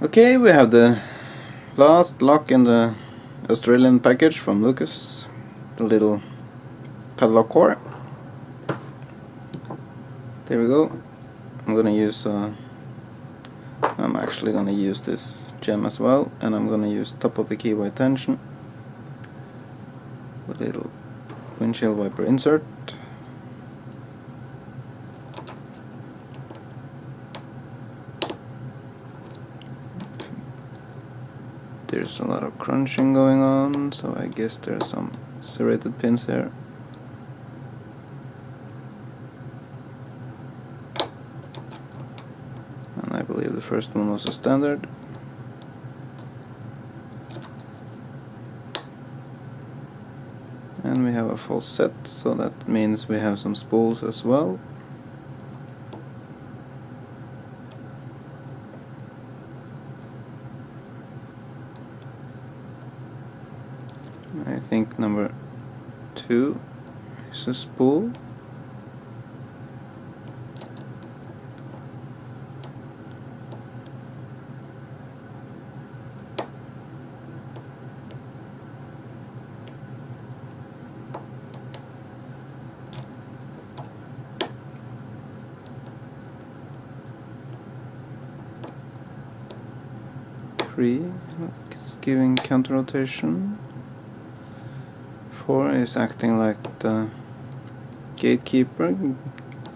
Okay, we have the last lock in the Australian package from Lucas, the little padlock core. There we go. I'm actually gonna use this gem as well, and I'm gonna use top of the key by tension with a little windshield wiper insert. There's a lot of crunching going on, so I guess there's some serrated pins here. And I believe the first one was a standard. And we have a full set, so that means we have some spools as well. I think number 2 is a spool. Three is giving counter rotation. 4 is acting like the gatekeeper,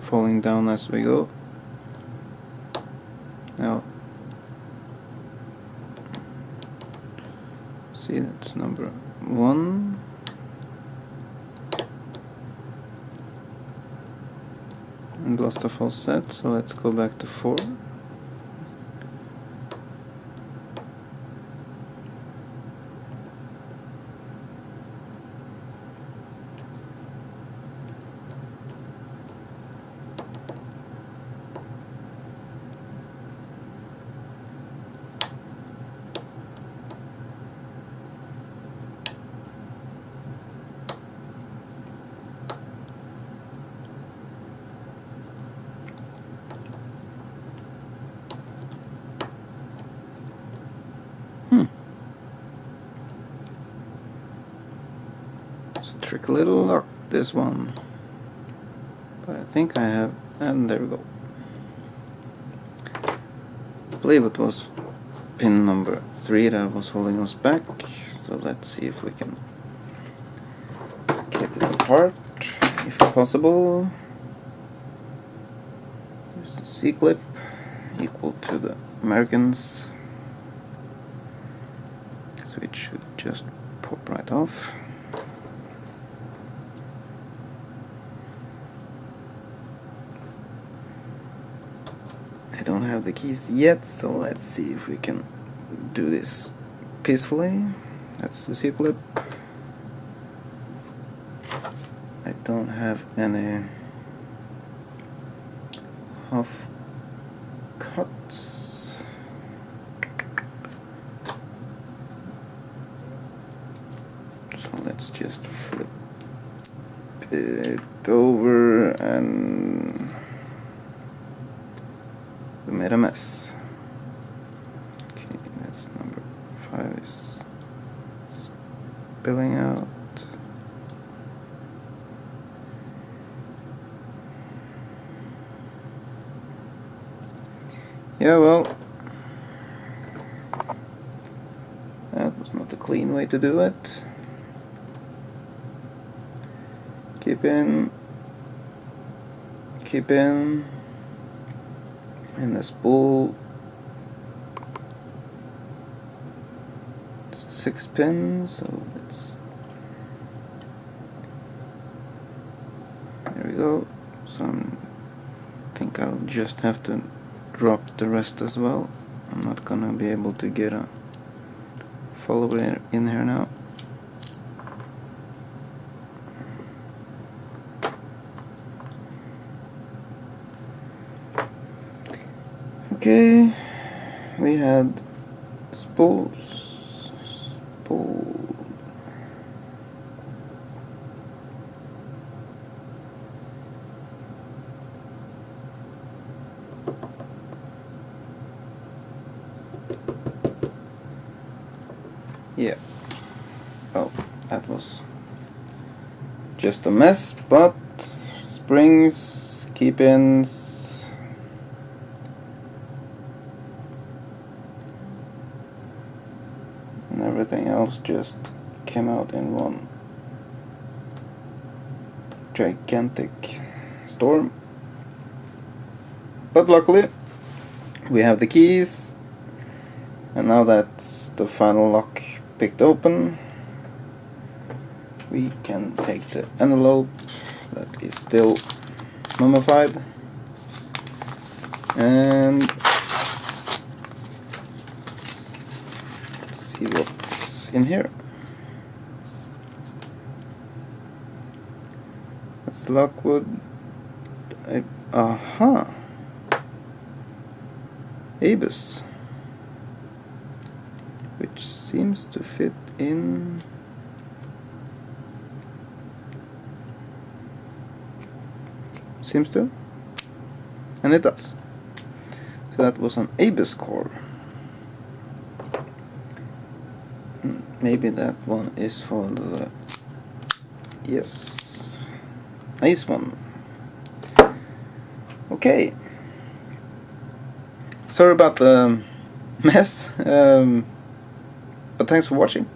falling down as we go. Now, see, that's number 1. And lost a full set, so let's go back to 4. It's a tricky little lock, this one. But I think I have, and there we go. I believe it was pin number 3 that was holding us back. So let's see if we can get it apart, if possible. There's the C-clip, equal to the Americans. So it should just pop right off. I don't have the keys yet, so let's see if we can do this peacefully. That's the C-clip. I don't have any half cuts. So let's just flip it over, and we made a mess. Okay, that's number 5 is spilling out. Yeah, well, that was not a clean way to do it. Keep in, and the spool, 6 pins, so it's, there we go. So I think I'll just have to drop the rest as well. I'm not gonna be able to get a follower in here now. Okay, we had spools, spool. Yeah. Oh, that was just a mess, but springs, keep-ins, and everything else just came out in one gigantic storm. But luckily we have the keys, and now that the final lock picked open, we can take the envelope that is still mummified and let's see what's in here. That's Lockwood. Aha! Abus, which seems to fit in. Seems to, and it does. So that was an Abus core. Maybe that one is for the, yes, nice one. Okay. Sorry about the mess, but thanks for watching.